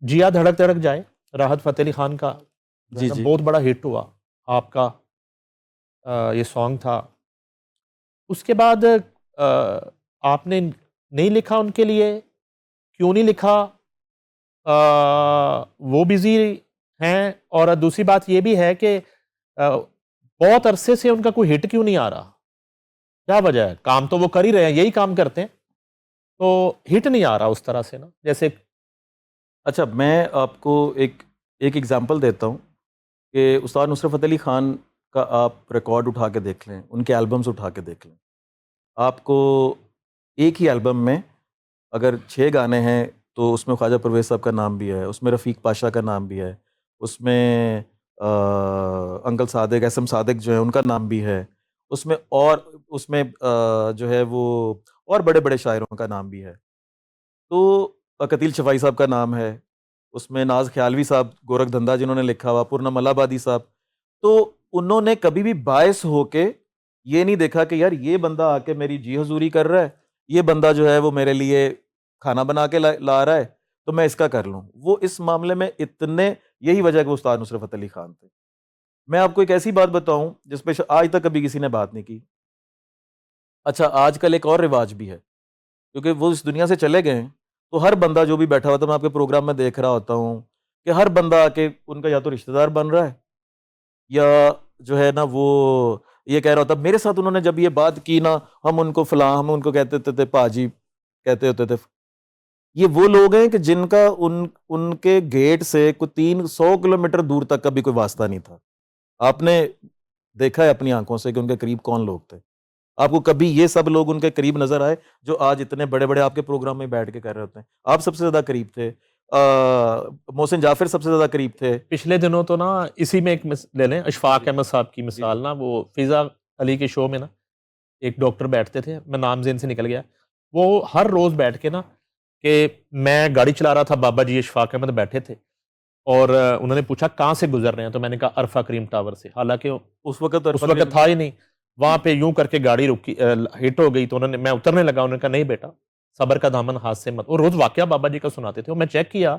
जिया धड़क धड़क जाए, राहत फ़तेह अली खान का जी जी बहुत बड़ा हिट हुआ आपका, ये सॉन्ग था। उसके बाद आपने नहीं लिखा उनके लिए, क्यों नहीं लिखा? वो बिजी हैं, और दूसरी बात ये भी है कि बहुत अरसे से उनका कोई हिट क्यों नहीं आ रहा? क्या वजह है? काम तो वो कर ही रहे हैं, यही काम करते हैं, तो हिट नहीं आ रहा उस तरह से ना, जैसे। अच्छा, मैं आपको एक एक एग्जांपल देता हूँ कि उस्ताद नुसरत फ़तेह अली ख़ान का आप रिकॉर्ड उठा के देख लें, उनके एल्बम्स उठा के देख लें, आपको एक ही एल्बम में अगर 6 गाने हैं तो उसमें ख्वाजा परवेज़ साहब का नाम भी है, उसमें रफ़ीक पाशा का नाम भी है, उसमें अंकल सादिक, एसएम सादिक जो है उनका नाम भी है, उसमें जो है वो और बड़े-बड़े शायरों का नाम भी है। तो कतील शफ़ाई साहब का नाम है, उसमें नाज़ ख़यालवी साहब, गोरख धंधा जिन्होंने लिखा हुआ, पूर्णम अलाहाबादी साहब। तो उन्होंने कभी भी बायस होके ये नहीं देखा कि यार ये बंदा आके मेरी जी हज़ूरी कर रहा है, ये बंदा जो है वो मेरे लिए खाना बना के ला रहा है, तो मैं इसका कर लूँ। वो इस मामले में इतने, यही वजह है कि वो उस्ताद नुसरत फ़तेह अली ख़ान थे। मैं आपको एक ऐसी बात बताऊँ जिस पे आज तक कभी किसी ने बात नहीं की। अच्छा, आजकल एक और रिवाज भी है, क्योंकि वो इस दुनिया से चले गए हैं, तो हर बंदा जो भी बैठा हुआ था, मैं आपके प्रोग्राम में देख रहा होता हूँ कि हर बंदा आके उनका या तो रिश्तेदार बन रहा है, या जो है ना वो ये कह रहा होता, मेरे साथ उन्होंने जब ये बात की ना, हम उनको कहते थे पाजी कहते होते थे। ये वो लोग हैं कि जिनका उनके गेट से कोई 300 किलोमीटर दूर तक का भी कोई वास्ता नहीं था। आपने देखा है अपनी आंखों से कि उनके करीब कौन लोग थे। आपको कभी ये सब लोग उनके करीब नजर आए जो आज इतने बड़े-बड़े आपके प्रोग्राम में बैठ के कर रहे होते हैं? आप सबसे ज़्यादा करीब थे। मोहसिन जाफ़िर सबसे ज़्यादा करीब थे। पिछले दिनों तो ना इसी में एक ले लें, जी, अशफाक जी। अहमद साहब की जी, जी। मिसाल ना, वो फिज़ा अली के शो में ना एक डॉक्टर बैठते थे, मैं नाम ज़हन से निकल गया। वो हर रोज़ बैठ के ना, कि मैं गाड़ी चला रहा था, बाबा जी अशफाक अहमद बैठे थे, और उन्होंने पूछा कहाँ से गुजर रहे हैं, तो मैंने कहा अरफा करीम टावर से। हालांकि उस वक़्त उस अरफ़ा वक्त करीम था ही नहीं वहां जी, पे, यूं करके गाड़ी रुकी, हिट हो गई, तो उन्होंने, मैं उतरने लगा, उन्होंने कहा नहीं बेटा, सबर का दामन हाथ से मत। वो रोज वाकया बाबा जी का सुनाते थे, और मैं चेक किया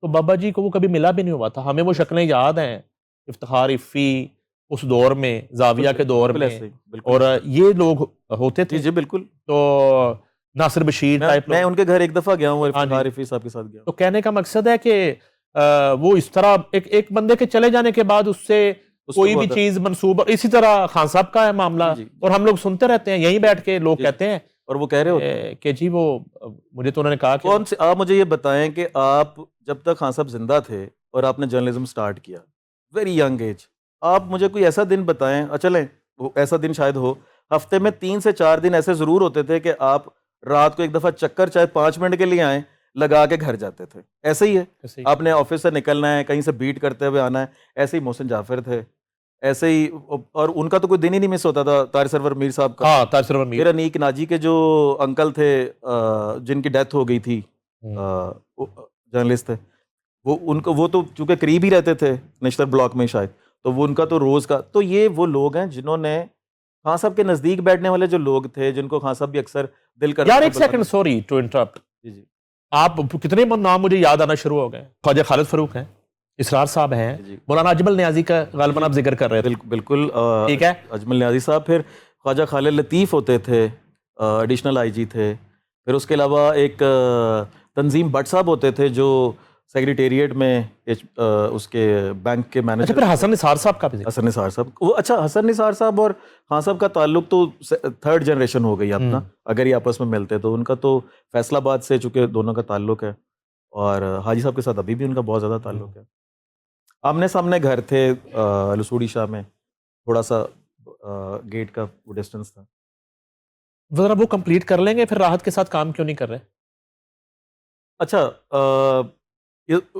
तो बाबा जी को वो कभी मिला भी नहीं हुआ था। हमें वो शक्लें याद हैं, इफ्तिखार इफ़ी उस दौर में, बिल्कुल, जाविया के दौर बिल्कुल में, ऐसे ही, बिल्कुल और ऐसे ही। ये लोग होते जी, थे। जी, बिल्कुल। तो नासिर बशीर टाइप मैं लोग। उनके घर एक दफ़ा गया हूँ, हाँ जी। इफ्तिखार रफ़ी साहब के साथ गया हूँ। तो कहने का मकसद है कि वो इस तरह एक एक बंदे के चले जाने के बाद उससे उस पे कोई वो भी अदा चीज मंसूब, इसी तरह खान साहब का है मामला, जी, जी, और जी, हम लोग सुनते रहते हैं यहीं बैठ के, लोग जी, जी। कहते हैं और वो कह रहे होते हैं। कि जी वो, मुझे तो उन्होंने कहा कि कौन से, आप मुझे ये बताएँ कि आप जब तक खान साहब ज़िंदा थे और आपने जर्नलिज़्म स्टार्ट किया, वेरी यंग एज, आप मुझे कोई ऐसा दिन बताएँ, चलें वो ऐसा दिन शायद हो, हफ्ते में 3 से 4 दिन ऐसे ज़रूर होते थे कि आप रात को एक दफ़ा चक्कर चाहे 5 मिनट के लिए आएँ, लगा के घर जाते थे। ऐसे ही है? ऐसे ही। आपने ऑफ़िस से निकलना है, कहीं से बीट करते हुए आना है, ऐसे ही मोहसिन जाफ़िर थे। ऐसे ही और उनका तो कोई दिन ही नहीं मिस होता था, तारिक सरवर मीर साहब का। हाँ, ताज सरवर मीर। फिर अनीक नाजी के जो अंकल थे, जिनकी डेथ हो गई थी, हम्म। जर्नलिस्ट थे, वो तो चूंकि करीब ही रहते थे नेशनल ब्लॉक में शायद, तो वो उनका तो रोज का, तो ये वो लोग हैं जिन्होंने खान साहब के नजदीक बैठने वाले जो लोग थे, जिनको खान साहब भी अक्सर दिल करता यार था एक सेकंड, बुलाने। Sorry to interrupt. जी जी आप कितने नाम मुझे याद आना शुरू हो गए। ख्वाजा खालिद फरूक हैं, इसरार साहब हैं, जी जी मौलाना अजमल न्याजी का जी गालिबन जी आप जिक्र कर रहे थे। बिल्कुल बिल्कुल। ठीक है। अजमल न्याजी साहब, फिर ख्वाजा खालिद लतीफ़ होते थे, एडिशनल आईजी थे। फिर उसके अलावा एक तंजीम भट्ट साहब होते थे जो सेक्रेटेरिएट में उसके बैंक के अच्छा, मैनेजर फिर थे। हसन निसार साहब का भी जिक्र। हसन निसार साहब, वो अच्छा, हसन निसार साहब और खान साहब का ताल्लुक तो थर्ड जनरेशन हो गई अपना, अगर ये आपस में मिलते तो। उनका तो फैसलाबाद से चूंकि दोनों का ताल्लुक है, और हाजी साहब के साथ अभी भी उनका बहुत ज़्यादा ताल्लुक है। आमने सामने घर थे, लसूड़ी शाह में, थोड़ा सा गेट का वो डिस्टेंस था। जरा वो कंप्लीट कर लेंगे, फिर राहत के साथ काम क्यों नहीं कर रहे? अच्छा,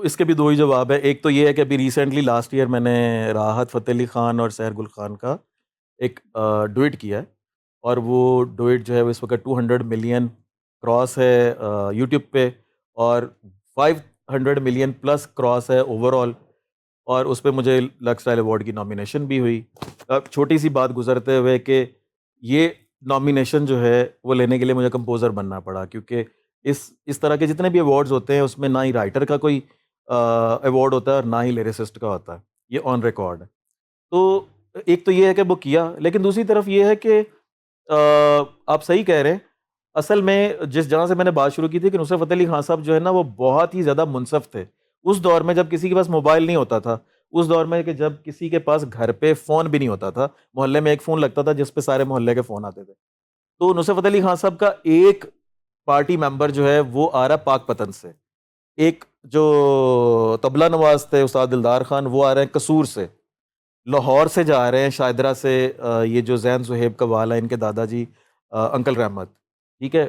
इसके भी दो ही जवाब है। एक तो ये है कि अभी रिसेंटली लास्ट ईयर मैंने राहत फ़तेह अली खान और सहर गुल खान का एक डुएट किया है, और वो डुएट जो है वो इस वक्त 200 मिलियन क्रॉस है यूट्यूब पे, और 500 मिलियन प्लस क्रॉस है ओवरऑल, और उस पे मुझे लक्स स्टाइल अवार्ड की नॉमिनेशन भी हुई। अब छोटी सी बात गुजरते हुए कि ये नॉमिनेशन जो है वो लेने के लिए मुझे कंपोज़र बनना पड़ा, क्योंकि इस तरह के जितने भी अवार्ड्स होते हैं उसमें ना ही राइटर का कोई अवार्ड होता है और ना ही लिरिसिस्ट का होता है, ये ऑन रिकॉर्ड है। तो एक तो ये है कि वो किया, लेकिन दूसरी तरफ ये है कि आप सही कह रहे हैं। असल में जिस जहाँ से मैंने बात शुरू की थी कि नुसरत फ़तेह अली खान साहब जो है ना वो बहुत ही ज़्यादा मुनसफ़ थे। उस दौर में जब किसी के पास मोबाइल नहीं होता था, उस दौर में कि जब किसी के पास घर पे फ़ोन भी नहीं होता था, मोहल्ले में एक फ़ोन लगता था जिस पे सारे मोहल्ले के फ़ोन आते थे। तो नुसरत फ़तेह अली खान साहब का एक पार्टी मेंबर जो है वो आ रहा है पाकपतन से, एक जो तबला नवाज़ थे उस्ताद दिलदार खान वो आ रहे हैं कसूर से, लाहौर से जा रहे हैं शायदरा से ये जो ज़ैन ज़ुहैब कव्वाल है इनके दादाजी अंकल रहमत, ठीक है?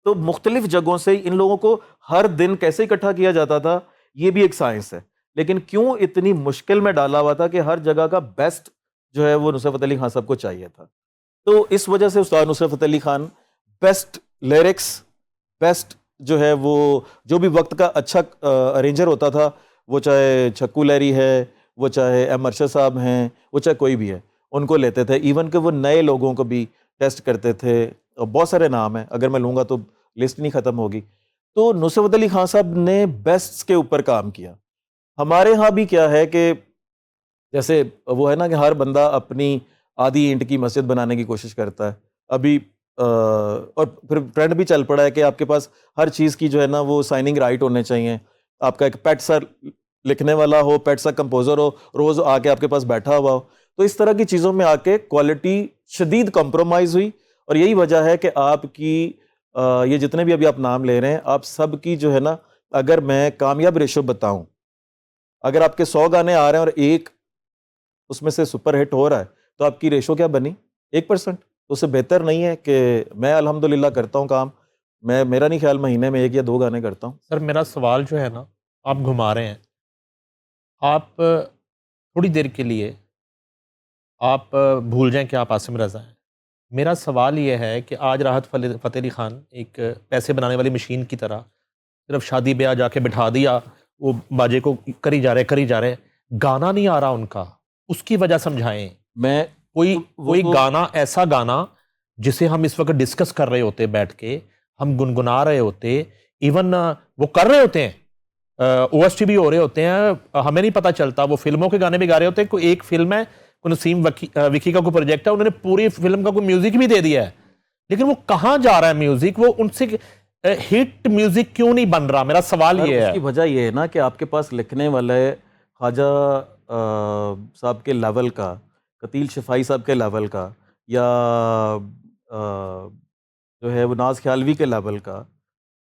तो मुख्तलिफ जगहों से इन लोगों को हर दिन कैसे इकट्ठा किया जाता था, ये भी एक साइंस है। लेकिन क्यों इतनी मुश्किल में डाला हुआ था कि हर जगह का बेस्ट जो है वो नुसरत फ़तेह अली खान साहब को चाहिए था। तो इस वजह से उस्ताद Nusrat Fateh Ali Khan best lyrics, best जो है वो जो भी वक्त का अच्छा अरेंजर होता था, वो चाहे छक्कू लहरी है, वो चाहे एम अरशद साहब हैं, वो चाहे कोई भी है, उनको लेते थे। इवन कि वो नए लोगों को भी टेस्ट करते थे और बहुत सारे नाम हैं, अगर मैं लूँगा तो लिस्ट नहीं ख़त्म होगी। तो नुसरत फ़तेह अली खान साहब ने बेस्ट्स के ऊपर काम किया। हमारे यहाँ भी क्या है कि जैसे वो है ना कि हर बंदा अपनी आधी ईंट की मस्जिद बनाने की कोशिश करता है। अभी और फिर ट्रेंड भी चल पड़ा है कि आपके पास हर चीज़ की जो है ना वो साइनिंग राइट होने चाहिए। आपका एक पेट सा लिखने वाला हो, पेट सा कंपोज़र हो, रोज़ आके आपके पास बैठा हुआ हो। तो इस तरह की चीज़ों में आके क्वालिटी शदीद कॉम्प्रोमाइज़ हुई और यही वजह है कि आपकी ये जितने भी अभी आप नाम ले रहे हैं, आप सब की जो है ना, अगर मैं कामयाब रेशो बताऊँ, अगर आपके 100 गाने आ रहे हैं और एक उसमें से सुपर हिट हो रहा है, तो आपकी रेशो क्या बनी? 1%। तो उससे बेहतर नहीं है कि मैं अल्हम्दुलिल्लाह करता हूँ काम। मेरा नहीं ख्याल महीने में 1 या 2 गाने करता हूँ। सर मेरा सवाल जो है ना, आप घुमा रहे हैं। आप थोड़ी देर के लिए आप भूल जाएँ कि आप आसिम रज़ा हैं। मेरा सवाल ये है कि आज राहत फ़तेह अली खान एक पैसे बनाने वाली मशीन की तरह सिर्फ शादी ब्याह जाके बिठा दिया, वो बाजे को करी जा रहे हैं, गाना नहीं आ रहा उनका, उसकी वजह समझाएँ। मैं कोई वो कोई गाना, ऐसा गाना जिसे हम इस वक्त डिस्कस कर रहे होते बैठ के, हम गुनगुना रहे होते, इवन वो कर रहे होते हैं, ओएसटी भी हो रहे होते हैं, हमें नहीं पता चलता, वो फिल्मों के गाने भी गा रहे होते हैं। कोई एक फिल्म है, कोई नसीम विकी का कोई प्रोजेक्ट है, उन्होंने पूरी फिल्म का कोई म्यूजिक भी दे दिया है, लेकिन वो कहाँ जा रहा है म्यूजिक, वो उनसे हिट म्यूजिक क्यों नहीं बन रहा? मेरा सवाल ये उसकी है। वजह ये है ना कि आपके पास लिखने वाले ख्वाजा साहब के लेवल का, कतील शफाई साहब के लेवल का, या जो है वो नाज ख्यालवी के लेवल का,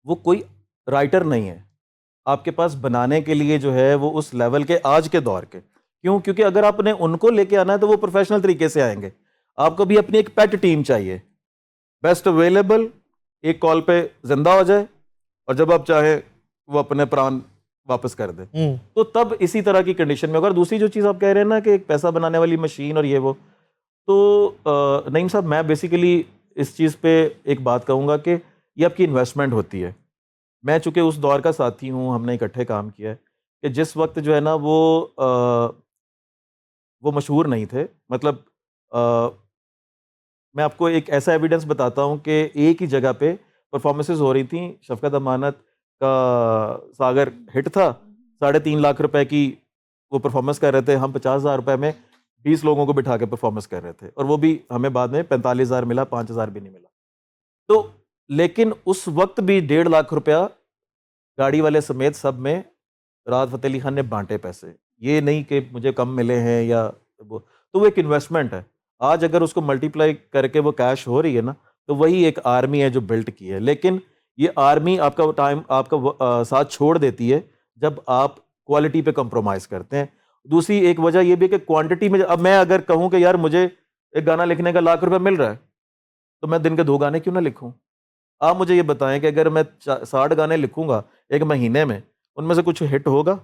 वो कोई राइटर नहीं है आपके पास बनाने के लिए जो है वो उस लेवल के आज के दौर के। क्यों? क्योंकि अगर आपने उनको लेके आना है तो वो प्रोफेशनल तरीके से आएंगे। आपको भी अपनी एक पेट टीम चाहिए, बेस्ट अवेलेबल, एक कॉल पे जिंदा हो जाए और जब आप चाहे वो अपने प्राण वापस कर दे। तो तब इसी तरह की कंडीशन में। अगर दूसरी जो चीज़ आप कह रहे हैं ना कि एक पैसा बनाने वाली मशीन और ये वो, तो नईम साहब मैं बेसिकली इस चीज़ पे एक बात कहूँगा कि ये आपकी इन्वेस्टमेंट होती है। मैं चूँकि उस दौर का साथी हूँ, हमने इकट्ठे काम किया है कि जिस वक्त जो है ना वो मशहूर नहीं थे। मतलब अ, मैं आपको एक ऐसा एविडेंस बताता हूँ कि एक ही जगह पे परफॉर्मेंसेस हो रही थी। शफ़क़त अमानत का सागर हिट था, 3.5 लाख रुपए की वो परफॉर्मेंस कर रहे थे। हम 50,000 रुपए में 20 लोगों को बिठा के परफॉर्मेंस कर रहे थे और वो भी हमें बाद में 45,000 मिला, 5,000 भी नहीं मिला। तो लेकिन उस वक्त भी 1.5 लाख रुपया गाड़ी वाले समेत सब में राहत फ़तेह अली खान ने बाँटे पैसे। ये नहीं कि मुझे कम मिले हैं या वो, तो वो एक इन्वेस्टमेंट है। आज अगर उसको मल्टीप्लाई करके वो कैश हो रही है ना, तो वही एक आर्मी है जो बिल्ट की है। लेकिन ये आर्मी आपका टाइम आपका साथ छोड़ देती है जब आप क्वालिटी पे कंप्रोमाइज़ करते हैं। दूसरी एक वजह ये भी है कि क्वांटिटी में, अब मैं अगर कहूँ कि यार मुझे एक गाना लिखने का लाख रुपया मिल रहा है, तो मैं दिन के 2 गाने क्यों ना लिखूँ? आप मुझे ये बताएं कि अगर मैं 60 गाने लिखूंगा एक महीने में, उनमें से कुछ हिट होगा?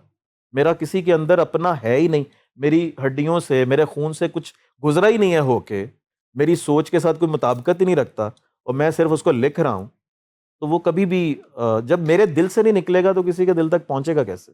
मेरा किसी के अंदर अपना है ही नहीं। मेरी हड्डियों से, मेरे खून से कुछ गुजरा ही नहीं है होके, मेरी सोच के साथ कोई मुताबिकत ही नहीं रखता और मैं सिर्फ उसको लिख रहा हूँ, तो वो कभी भी जब मेरे दिल से नहीं निकलेगा तो किसी के दिल तक पहुंचेगा कैसे?